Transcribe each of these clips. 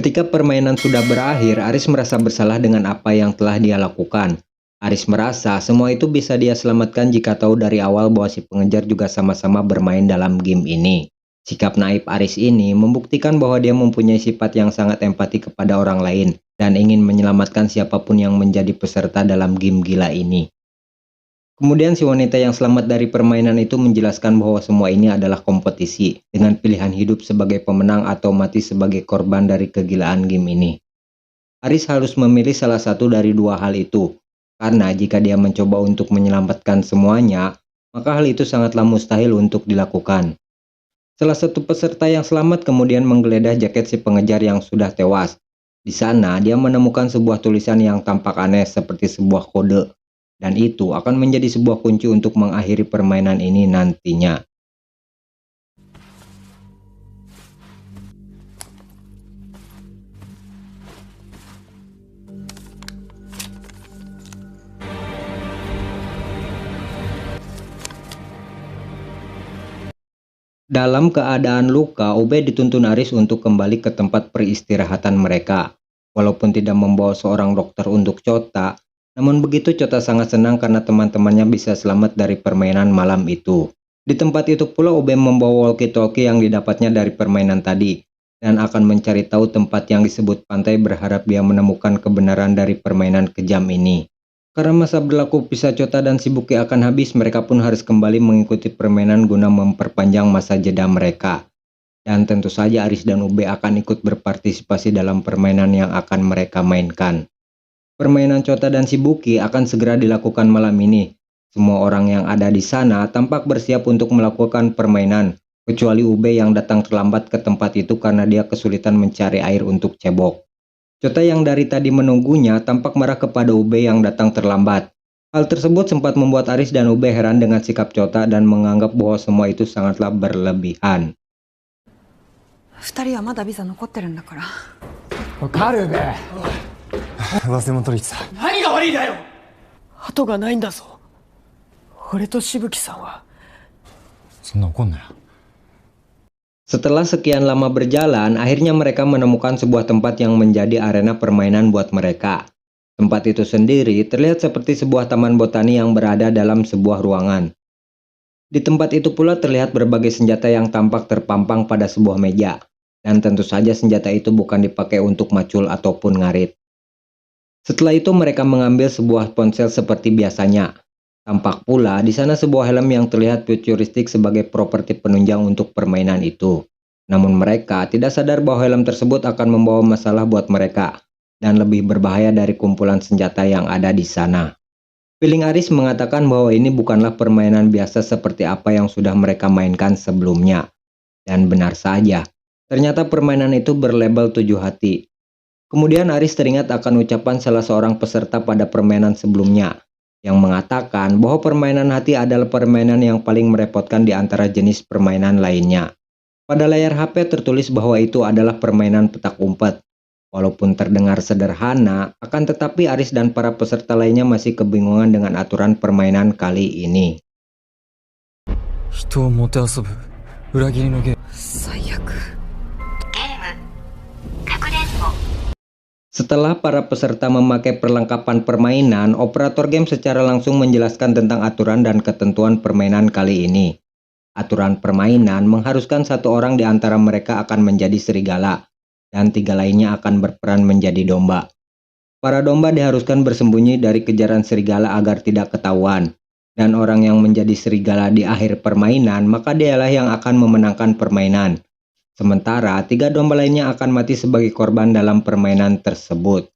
Ketika permainan sudah berakhir, Aris merasa bersalah dengan apa yang telah dia lakukan. Aris merasa semua itu bisa dia selamatkan jika tahu dari awal bahwa si pengejar juga sama-sama bermain dalam game ini. Sikap naif Aris ini membuktikan bahwa dia mempunyai sifat yang sangat empati kepada orang lain dan ingin menyelamatkan siapapun yang menjadi peserta dalam game gila ini. Kemudian si wanita yang selamat dari permainan itu menjelaskan bahwa semua ini adalah kompetisi, dengan pilihan hidup sebagai pemenang atau mati sebagai korban dari kegilaan game ini. Aris harus memilih salah satu dari dua hal itu, karena jika dia mencoba untuk menyelamatkan semuanya, maka hal itu sangatlah mustahil untuk dilakukan. Salah satu peserta yang selamat kemudian menggeledah jaket si pengejar yang sudah tewas. Di sana, dia menemukan sebuah tulisan yang tampak aneh seperti sebuah kode. Dan itu akan menjadi sebuah kunci untuk mengakhiri permainan ini nantinya. Dalam keadaan luka, Ube dituntun Aris untuk kembali ke tempat peristirahatan mereka. Walaupun tidak membawa seorang dokter untuk Chota, namun begitu Chota sangat senang karena teman-temannya bisa selamat dari permainan malam itu. Di tempat itu pula Ube membawa walkie-talkie yang didapatnya dari permainan tadi, dan akan mencari tahu tempat yang disebut pantai berharap dia menemukan kebenaran dari permainan kejam ini. Karena masa berlaku Pisah Chota dan Shibuki akan habis, mereka pun harus kembali mengikuti permainan guna memperpanjang masa jeda mereka. Dan tentu saja Aris dan Ube akan ikut berpartisipasi dalam permainan yang akan mereka mainkan. Permainan Chota dan Shibuki akan segera dilakukan malam ini. Semua orang yang ada di sana tampak bersiap untuk melakukan permainan, kecuali Ube yang datang terlambat ke tempat itu karena dia kesulitan mencari air untuk cebok. Chota yang dari tadi menunggunya tampak marah kepada Ube yang datang terlambat. Hal tersebut sempat membuat Aris dan Ube heran dengan sikap Chota dan menganggap bahwa semua itu sangatlah berlebihan. 二人はまだビザ残ってるんだから。カルベ忘れ物取り行ってた。何が悪いだよ。後がないんだぞ。俺としぶきさんは。そんな怒んなよ。 Setelah sekian lama berjalan, akhirnya mereka menemukan sebuah tempat yang menjadi arena permainan buat mereka. Tempat itu sendiri terlihat seperti sebuah taman botani yang berada dalam sebuah ruangan. Di tempat itu pula terlihat berbagai senjata yang tampak terpampang pada sebuah meja. Dan tentu saja senjata itu bukan dipakai untuk macul ataupun ngarit. Setelah itu mereka mengambil sebuah ponsel seperti biasanya. Tampak pula di sana sebuah helm yang terlihat futuristik sebagai properti penunjang untuk permainan itu. Namun mereka tidak sadar bahwa helm tersebut akan membawa masalah buat mereka dan lebih berbahaya dari kumpulan senjata yang ada di sana. Feeling Aris mengatakan bahwa ini bukanlah permainan biasa seperti apa yang sudah mereka mainkan sebelumnya. Dan benar saja, ternyata permainan itu berlabel 7 hati. Kemudian Aris teringat akan ucapan salah seorang peserta pada permainan sebelumnya, yang mengatakan bahwa permainan hati adalah permainan yang paling merepotkan di antara jenis permainan lainnya. Pada layar HP tertulis bahwa itu adalah permainan petak umpet. Walaupun terdengar sederhana, akan tetapi Aris dan para peserta lainnya masih kebingungan dengan aturan permainan kali ini. 人をもてあそぶ裏切りのゲーム。最悪。 Setelah para peserta memakai perlengkapan permainan, operator game secara langsung menjelaskan tentang aturan dan ketentuan permainan kali ini. Aturan permainan mengharuskan satu orang di antara mereka akan menjadi serigala, dan 3 lainnya akan berperan menjadi domba. Para domba diharuskan bersembunyi dari kejaran serigala agar tidak ketahuan, dan orang yang menjadi serigala di akhir permainan, maka dialah yang akan memenangkan permainan. Sementara 3 domba lainnya akan mati sebagai korban dalam permainan tersebut.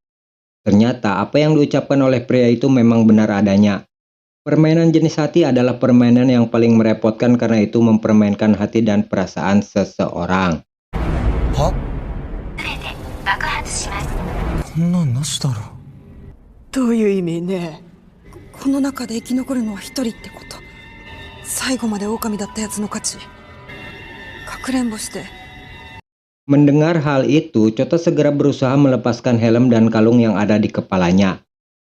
Ternyata apa yang diucapkan oleh pria itu memang benar adanya. Permainan jenis hati adalah permainan yang paling merepotkan karena itu mempermainkan hati dan perasaan seseorang. は？こんなんなしだろ。どういう意味ね。この中で生き残るのは一人ってこと。最後まで狼だったやつの勝ち。かくれんぼして。 Mendengar hal itu, Chota segera berusaha melepaskan helm dan kalung yang ada di kepalanya.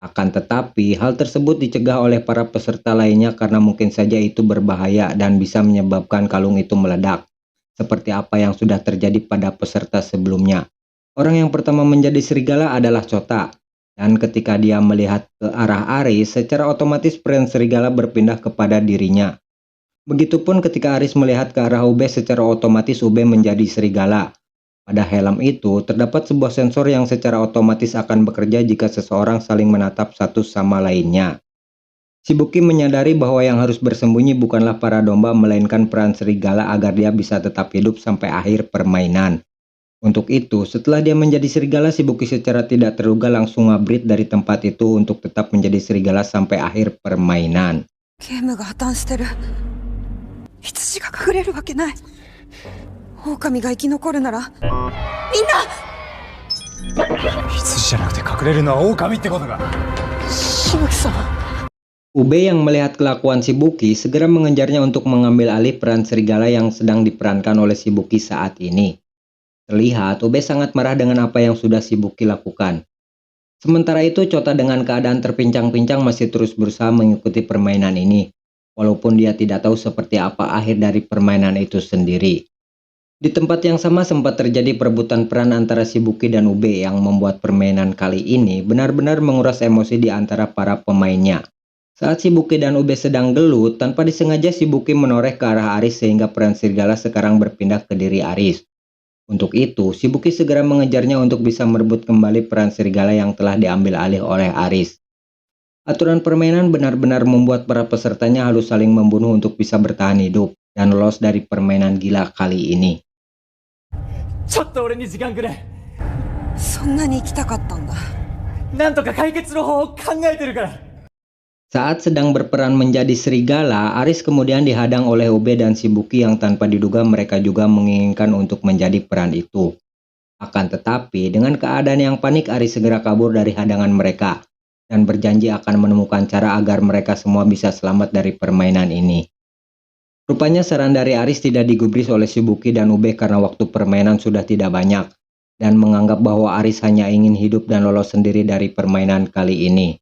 Akan tetapi, hal tersebut dicegah oleh para peserta lainnya karena mungkin saja itu berbahaya dan bisa menyebabkan kalung itu meledak, seperti apa yang sudah terjadi pada peserta sebelumnya. Orang yang pertama menjadi serigala adalah Chota. Dan ketika dia melihat ke arah Aris, secara otomatis peran serigala berpindah kepada dirinya. Begitupun ketika Aris melihat ke arah Ube, secara otomatis Ube menjadi serigala. Pada helm itu, terdapat sebuah sensor yang secara otomatis akan bekerja jika seseorang saling menatap satu sama lainnya. Shibuki menyadari bahwa yang harus bersembunyi bukanlah para domba, melainkan peran serigala agar dia bisa tetap hidup sampai akhir permainan. Untuk itu, setelah dia menjadi serigala, Shibuki secara tidak terduga langsung ngabrit dari tempat itu untuk tetap menjadi serigala sampai akhir permainan. ゲームが破綻してる。羊が隠れるわけない。狼が生き残るなら、みんな羊じゃなくて隠れるのは狼ってことか。しぶきさん。 Ube yang melihat kelakuan Shibuki segera mengejarnya untuk mengambil alih peran serigala yang sedang diperankan oleh Shibuki saat ini. Terlihat Ube sangat marah dengan apa yang sudah Shibuki lakukan. Sementara itu Chota dengan keadaan terpincang-pincang masih terus berusaha mengikuti permainan ini, walaupun dia tidak tahu seperti apa akhir dari permainan itu sendiri. Di tempat yang sama sempat terjadi perebutan peran antara Shibuki dan Ube yang membuat permainan kali ini benar-benar menguras emosi di antara para pemainnya. Saat Shibuki dan Ube sedang gelut, tanpa disengaja Shibuki menoreh ke arah Aris sehingga peran serigala sekarang berpindah ke diri Aris. Untuk itu, Shibuki segera mengejarnya untuk bisa merebut kembali peran serigala yang telah diambil alih oleh Aris. Aturan permainan benar-benar membuat para pesertanya harus saling membunuh untuk bisa bertahan hidup dan lolos dari permainan gila kali ini. ちょっと俺に時間くれ。そんなに行きたかったんだ。なんとか解決の方法を考えてるから。 Saat sedang berperan menjadi serigala, Aris kemudian dihadang oleh Ube dan Shibuki yang tanpa diduga mereka juga menginginkan untuk menjadi peran itu. Akan tetapi, dengan keadaan yang panik, Aris segera kabur dari hadangan mereka dan berjanji akan menemukan cara agar mereka semua bisa selamat dari permainan ini. Rupanya saran dari Aris tidak digubris oleh Shibuki dan Ube karena waktu permainan sudah tidak banyak dan menganggap bahwa Aris hanya ingin hidup dan lolos sendiri dari permainan kali ini.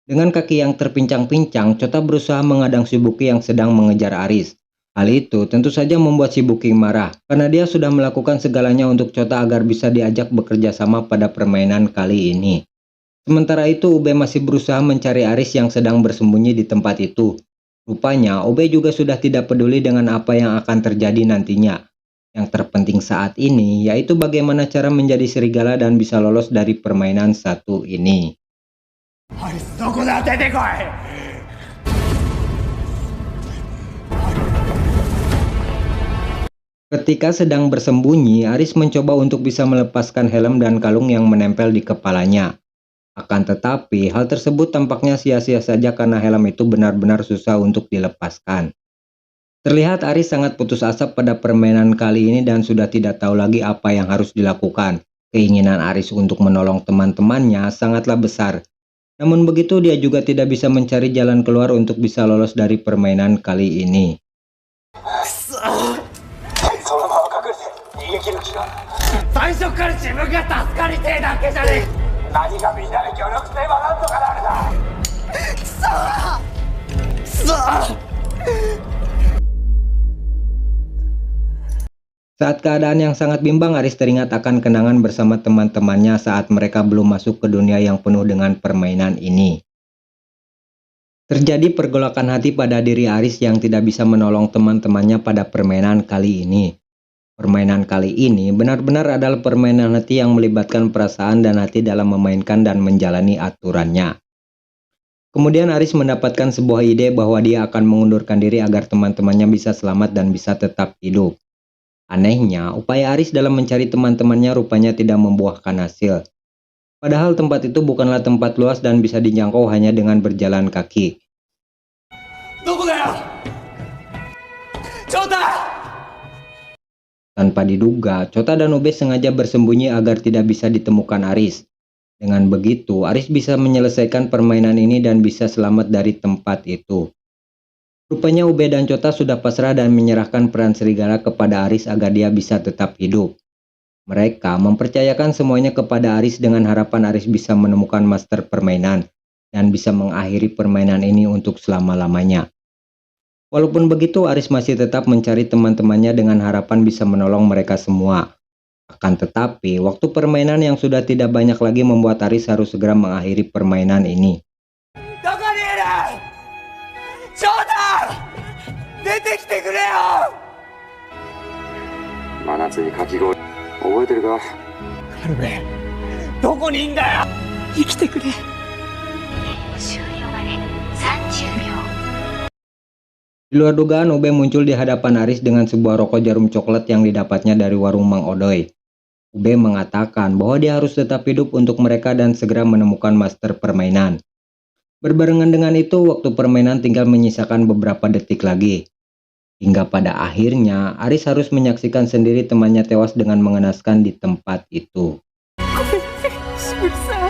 Dengan kaki yang terpincang-pincang, Chota berusaha mengadang Shibuki yang sedang mengejar Aris. Hal itu tentu saja membuat Shibuki marah, karena dia sudah melakukan segalanya untuk Chota agar bisa diajak bekerja sama pada permainan kali ini. Sementara itu, Ube masih berusaha mencari Aris yang sedang bersembunyi di tempat itu. Rupanya, Ube juga sudah tidak peduli dengan apa yang akan terjadi nantinya. Yang terpenting saat ini, yaitu bagaimana cara menjadi serigala dan bisa lolos dari permainan satu ini. アリスどこだ出てこい。 Ketika sedang bersembunyi, Aris mencoba untuk bisa melepaskan helm dan kalung yang menempel di kepalanya. Akan tetapi, hal tersebut tampaknya sia-sia saja karena helm itu benar-benar susah untuk dilepaskan. Terlihat Aris sangat putus asa pada permainan kali ini dan sudah tidak tahu lagi apa yang harus dilakukan. Keinginan Aris untuk menolong teman-temannya sangatlah besar. Namun begitu, dia juga tidak bisa mencari jalan keluar untuk bisa lolos dari permainan kali ini. 最初から自分が助かりてえだけじゃねえ。何かみんなで協力すればなんとかなるだ。くそー。 Saat keadaan yang sangat bimbang, Aris teringat akan kenangan bersama teman-temannya saat mereka belum masuk ke dunia yang penuh dengan permainan ini. Terjadi pergolakan hati pada diri Aris yang tidak bisa menolong teman-temannya pada permainan kali ini. Permainan kali ini benar-benar adalah permainan hati yang melibatkan perasaan dan hati dalam memainkan dan menjalani aturannya. Kemudian Aris mendapatkan sebuah ide bahwa dia akan mengundurkan diri agar teman-temannya bisa selamat dan bisa tetap hidup. Anehnya, upaya Aris dalam mencari teman-temannya rupanya tidak membuahkan hasil. Padahal tempat itu bukanlah tempat luas dan bisa dijangkau hanya dengan berjalan kaki. Tanpa diduga, Chota dan Ube sengaja bersembunyi agar tidak bisa ditemukan Aris. Dengan begitu, Aris bisa menyelesaikan permainan ini dan bisa selamat dari tempat itu. Rupanya Ube dan Chota sudah pasrah dan menyerahkan peran serigala kepada Aris agar dia bisa tetap hidup. Mereka mempercayakan semuanya kepada Aris dengan harapan Aris bisa menemukan master permainan dan bisa mengakhiri permainan ini untuk selama-lamanya. Walaupun begitu, Aris masih tetap mencari teman-temannya dengan harapan bisa menolong mereka semua. Akan tetapi, waktu permainan yang sudah tidak banyak lagi membuat Aris harus segera mengakhiri permainan ini. どこにいる？翔太！出てきてくれよ！真夏にかき氷覚えてるか？カルベ、どこにいんだよ！生きてくれ。終了まで30秒。 Di luar dugaan, Ube muncul di hadapan Aris dengan sebuah rokok jarum coklat yang didapatnya dari warung Mang Odoy. Ube mengatakan bahwa dia harus tetap hidup untuk mereka dan segera menemukan master permainan. Berbarengan dengan itu, waktu permainan tinggal menyisakan beberapa detik lagi. Hingga pada akhirnya, Aris harus menyaksikan sendiri temannya tewas dengan mengenaskan di tempat itu. 10秒。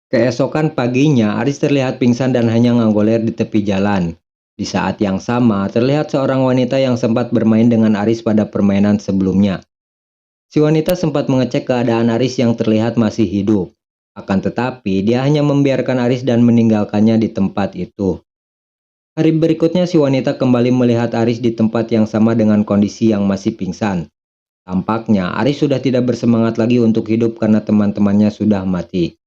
Keesokan paginya, Aris terlihat pingsan dan hanya nganggoler di tepi jalan. Di saat yang sama, terlihat seorang wanita yang sempat bermain dengan Aris pada permainan sebelumnya. Si wanita sempat mengecek keadaan Aris yang terlihat masih hidup. Akan tetapi, dia hanya membiarkan Aris dan meninggalkannya di tempat itu. Hari berikutnya, si wanita kembali melihat Aris di tempat yang sama dengan kondisi yang masih pingsan. Tampaknya, Aris sudah tidak bersemangat lagi untuk hidup karena teman-temannya sudah mati.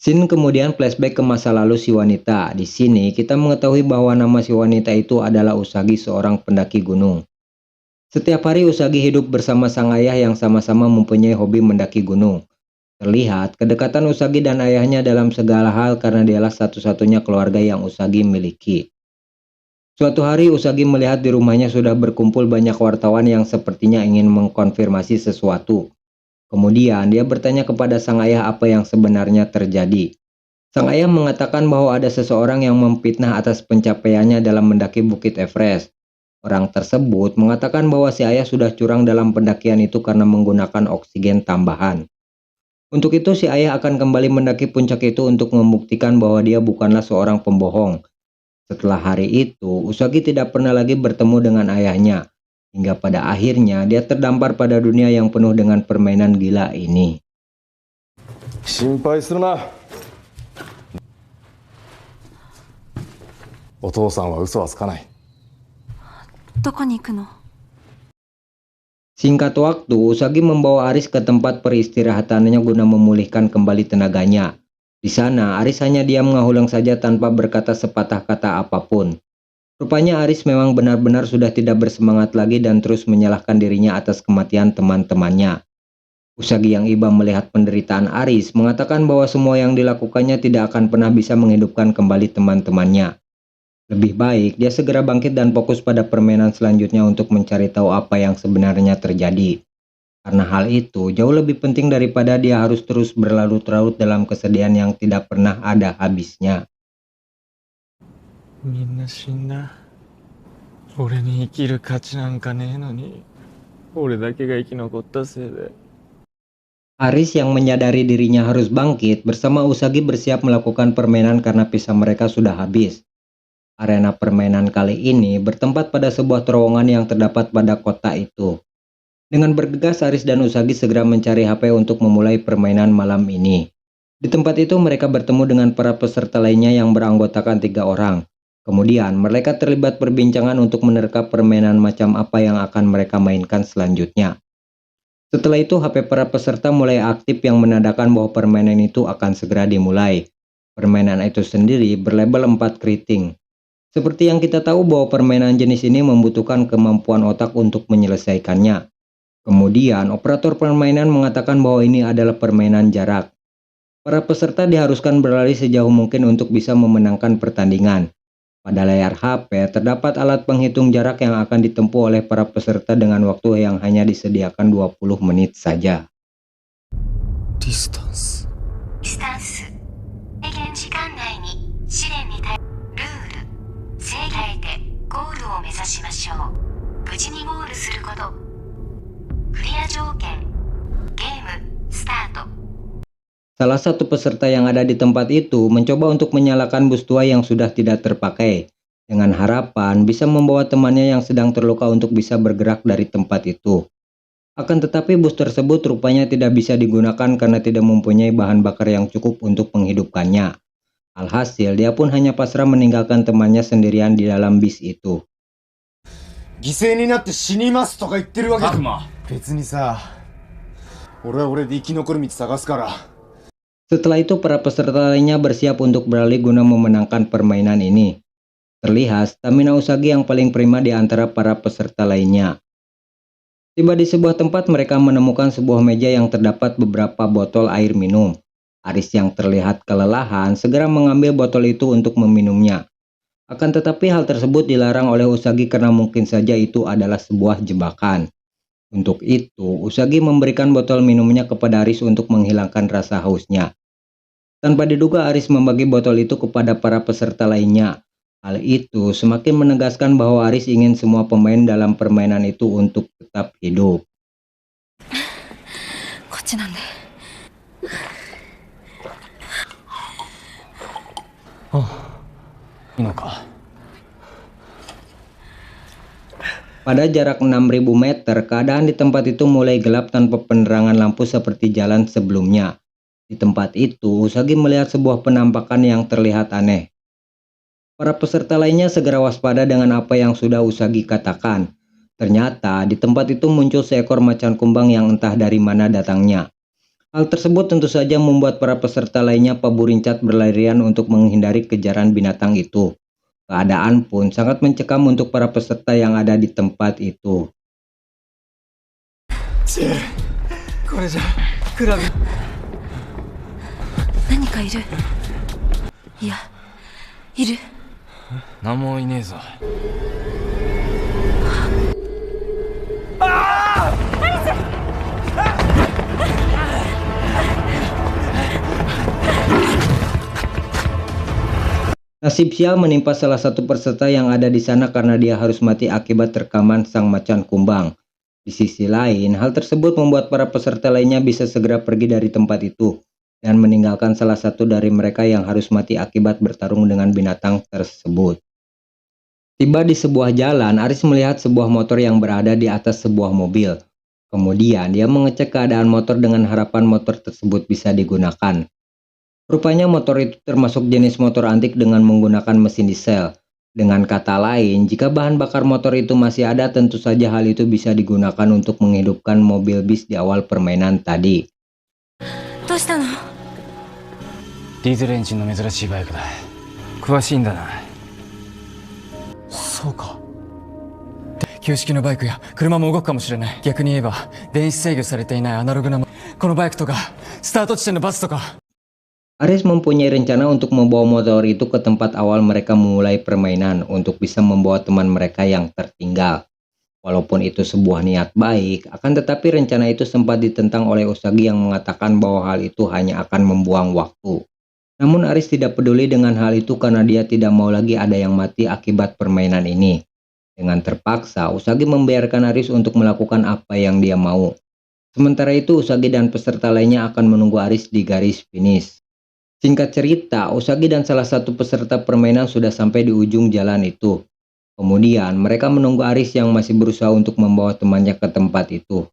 Scene kemudian flashback ke masa lalu si wanita. Di sini kita mengetahui bahwa nama si wanita itu adalah Usagi, seorang pendaki gunung. Setiap hari Usagi hidup bersama sang ayah yang sama-sama mempunyai hobi mendaki gunung. Terlihat kedekatan Usagi dan ayahnya dalam segala hal karena dialah satu-satunya keluarga yang Usagi miliki. Suatu hari Usagi melihat di rumahnya sudah berkumpul banyak wartawan yang sepertinya ingin mengkonfirmasi sesuatu. Kemudian dia bertanya kepada sang ayah apa yang sebenarnya terjadi. Sang ayah mengatakan bahwa ada seseorang yang memfitnah atas pencapaiannya dalam mendaki Bukit Everest. Orang tersebut mengatakan bahwa si ayah sudah curang dalam pendakian itu karena menggunakan oksigen tambahan. Untuk itu si ayah akan kembali mendaki puncak itu untuk membuktikan bahwa dia bukanlah seorang pembohong. Setelah hari itu, Usagi tidak pernah lagi bertemu dengan ayahnya. Hingga pada akhirnya dia terdampar pada dunia yang penuh dengan permainan gila ini. 心配するな。お父さんは嘘はつかない。どこに行くの？ Singkat waktu, Usagi membawa Aris ke tempat peristirahatannya guna memulihkan kembali tenaganya. Di sana, Aris hanya diam mengahulang saja tanpa berkata sepatah kata apapun. Rupanya Aris memang benar-benar sudah tidak bersemangat lagi dan terus menyalahkan dirinya atas kematian teman-temannya. Usagi yang iba melihat penderitaan Aris mengatakan bahwa semua yang dilakukannya tidak akan pernah bisa menghidupkan kembali teman-temannya. Lebih baik dia segera bangkit dan fokus pada permainan selanjutnya untuk mencari tahu apa yang sebenarnya terjadi. Karena hal itu jauh lebih penting daripada dia harus terus berlarut-larut dalam kesedihan yang tidak pernah ada habisnya. みんな死んだ。俺に生きる価値なんかねえのに、俺だけが生き残ったせいで。 Aris yang menyadari dirinya harus bangkit bersama Usagi bersiap melakukan permainan karena pisah mereka sudah habis. Arena permainan kali ini bertempat pada sebuah terowongan yang terdapat pada kota itu. Dengan bergegas Aris dan Usagi segera mencari HP untuk memulai permainan malam ini. Di tempat itu mereka bertemu dengan para peserta lainnya yang beranggotakan 3 orang. Kemudian mereka terlibat perbincangan untuk menerka permainan macam apa yang akan mereka mainkan selanjutnya. Setelah itu HP para peserta mulai aktif yang menandakan bahwa permainan itu akan segera dimulai. Permainan itu sendiri berlabel 4 keriting. Seperti yang kita tahu bahwa permainan jenis ini membutuhkan kemampuan otak untuk menyelesaikannya. Kemudian operator permainan mengatakan bahwa ini adalah permainan jarak. Para peserta diharuskan berlari sejauh mungkin untuk bisa memenangkan pertandingan. Pada layar HP terdapat alat penghitung jarak yang akan ditempuh oleh para peserta dengan waktu yang hanya disediakan 20 menit saja. ディスタンス。スタンス。制限時間内に試練に対ルール。制限でゴールを目指しましょう。無事にゴールすること。クリア条件。ゲームスタート。 Salah satu peserta yang ada di tempat itu mencoba untuk menyalakan bus tua yang sudah tidak terpakai. dengan harapan bisa membawa temannya yang sedang terluka untuk bisa bergerak dari tempat itu. Akan tetapi bus tersebut rupanya tidak bisa digunakan karena tidak mempunyai bahan bakar yang cukup untuk menghidupkannya. Alhasil, dia pun hanya pasrah meninggalkan temannya sendirian di dalam bis itu. 犠牲になって死にますとか言ってるわけ拓磨、別にさ、俺は俺で生き残る道探すから。 Setelah itu para peserta lainnya bersiap untuk beralih guna memenangkan permainan ini. Terlihat stamina Usagi yang paling prima di antara para peserta lainnya. Tiba di sebuah tempat mereka menemukan sebuah meja yang terdapat beberapa botol air minum. Aris yang terlihat kelelahan segera mengambil botol itu untuk meminumnya. Akan tetapi hal tersebut dilarang oleh Usagi karena mungkin saja itu adalah sebuah jebakan. Untuk itu, Usagi memberikan botol minumnya kepada Aris untuk menghilangkan rasa hausnya. Tanpa diduga Aris membagi botol itu kepada para peserta lainnya. Hal itu semakin menegaskan bahwa Aris ingin semua pemain dalam permainan itu untuk tetap hidup. こっちなんで。 いいのか。 Pada jarak 6.000 meter, keadaan di tempat itu mulai gelap tanpa penerangan lampu seperti jalan sebelumnya. Di tempat itu, Usagi melihat sebuah penampakan yang terlihat aneh. Para peserta lainnya segera waspada dengan apa yang sudah Usagi katakan. Ternyata di tempat itu muncul seekor macan kumbang yang entah dari mana datangnya. Hal tersebut tentu saja membuat para peserta lainnya paburincat berlarian untuk menghindari kejaran binatang itu. Keadaan pun sangat mencekam untuk para peserta yang ada di tempat itu. これじゃクラブ。何かいる。いや、いる。何もいねえぞ。 Nasib sial menimpa salah satu peserta yang ada di sana karena dia harus mati akibat terkaman sang macan kumbang. Di sisi lain, hal tersebut membuat para peserta lainnya bisa segera pergi dari tempat itu dan meninggalkan salah satu dari mereka yang harus mati akibat bertarung dengan binatang tersebut. Tiba di sebuah jalan, Aris melihat sebuah motor yang berada di atas sebuah mobil. Kemudian dia mengecek keadaan motor dengan harapan motor tersebut bisa digunakan. Rupanya motor itu termasuk jenis motor antik dengan menggunakan mesin diesel. Dengan kata lain, jika bahan bakar motor itu masih ada, tentu saja hal itu bisa digunakan untuk menghidupkan mobil bis di awal permainan tadi. どうしたの。ディーゼルエンジンの珍しいバイクだ。詳しいんだな。そうか。旧式のバイクや車も動くかもしれない。逆に言えば電子制御されていないアナログなもの。このバイクとかスタート地点のバスとか。 Aris mempunyai rencana untuk membawa motor itu ke tempat awal mereka memulai permainan untuk bisa membawa teman mereka yang tertinggal. Walaupun itu sebuah niat baik, akan tetapi rencana itu sempat ditentang oleh Usagi yang mengatakan bahwa hal itu hanya akan membuang waktu. Namun Aris tidak peduli dengan hal itu karena dia tidak mau lagi ada yang mati akibat permainan ini. Dengan terpaksa, Usagi membiarkan Aris untuk melakukan apa yang dia mau. Sementara itu, Usagi dan peserta lainnya akan menunggu Aris di garis finish. Singkat cerita, Usagi dan salah satu peserta permainan sudah sampai di ujung jalan itu. Kemudian, mereka menunggu Aris yang masih berusaha untuk membawa temannya ke tempat itu.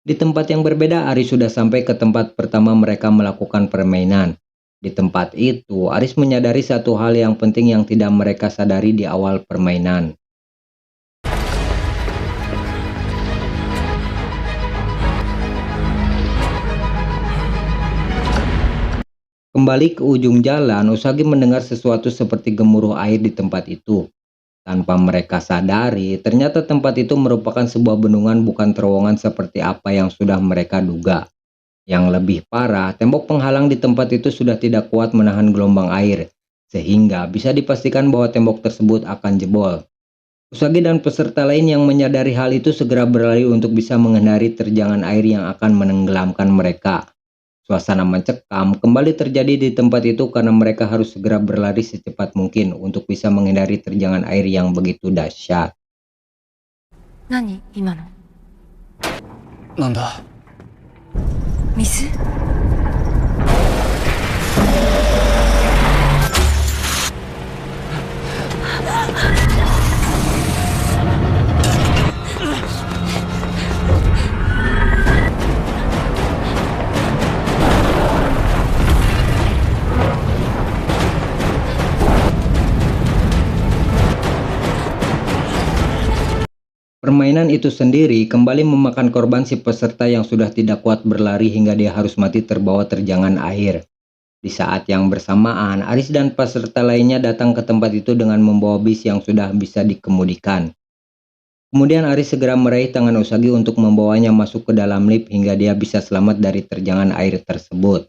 Di tempat yang berbeda, Aris sudah sampai ke tempat pertama mereka melakukan permainan. Di tempat itu, Aris menyadari satu hal yang penting yang tidak mereka sadari di awal permainan. Kembali ke ujung jalan, Usagi mendengar sesuatu seperti gemuruh air di tempat itu. Tanpa mereka sadari, ternyata tempat itu merupakan sebuah bendungan bukan terowongan seperti apa yang sudah mereka duga. Yang lebih parah, tembok penghalang di tempat itu sudah tidak kuat menahan gelombang air, sehingga bisa dipastikan bahwa tembok tersebut akan jebol. Usagi dan peserta lain yang menyadari hal itu segera berlari untuk bisa menghindari terjangan air yang akan menenggelamkan mereka. Suasana mencekam kembali terjadi di tempat itu karena mereka harus segera berlari secepat mungkin untuk bisa menghindari terjangan air yang begitu dahsyat. 何今の。なんだ。水。 あ Permainan itu sendiri kembali memakan korban si peserta yang sudah tidak kuat berlari hingga dia harus mati terbawa terjangan air. Di saat yang bersamaan, Aris dan peserta lainnya datang ke tempat itu dengan membawa bis yang sudah bisa dikemudikan. Kemudian Aris segera meraih tangan Usagi untuk membawanya masuk ke dalam lift hingga dia bisa selamat dari terjangan air tersebut.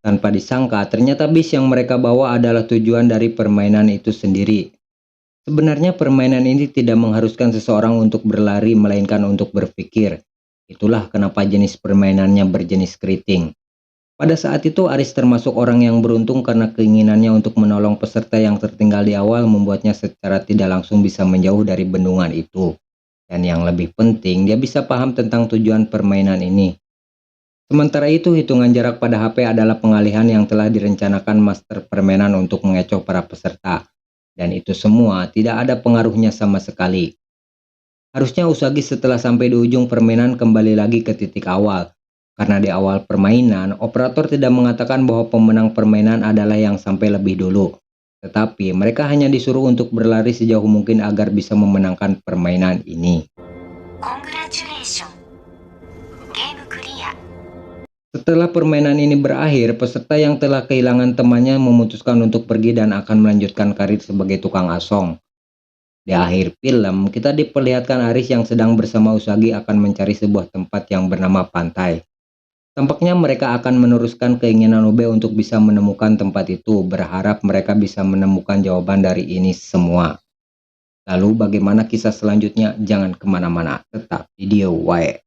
Tanpa disangka, ternyata bis yang mereka bawa adalah tujuan dari permainan itu sendiri. Sebenarnya permainan ini tidak mengharuskan seseorang untuk berlari, melainkan untuk berpikir. Itulah kenapa jenis permainannya berjenis keriting. Pada saat itu, Aris termasuk orang yang beruntung karena keinginannya untuk menolong peserta yang tertinggal di awal membuatnya secara tidak langsung bisa menjauh dari bendungan itu. Dan yang lebih penting, dia bisa paham tentang tujuan permainan ini. Sementara itu, hitungan jarak pada HP adalah pengalihan yang telah direncanakan master permainan untuk mengecoh para peserta. Dan itu semua tidak ada pengaruhnya sama sekali. Harusnya Usagi setelah sampai di ujung permainan kembali lagi ke titik awal. Karena di awal permainan, operator tidak mengatakan bahwa pemenang permainan adalah yang sampai lebih dulu. Tetapi mereka hanya disuruh untuk berlari sejauh mungkin agar bisa memenangkan permainan ini. Congratulations. Game clear. Setelah permainan ini berakhir, peserta yang telah kehilangan temannya memutuskan untuk pergi dan akan melanjutkan karir sebagai tukang asong. Di akhir film, kita diperlihatkan Aris yang sedang bersama Usagi akan mencari sebuah tempat yang bernama pantai. Tampaknya mereka akan meneruskan keinginan Ube untuk bisa menemukan tempat itu, berharap mereka bisa menemukan jawaban dari ini semua. Lalu bagaimana kisah selanjutnya? Jangan kemana-mana, tetap di DIY.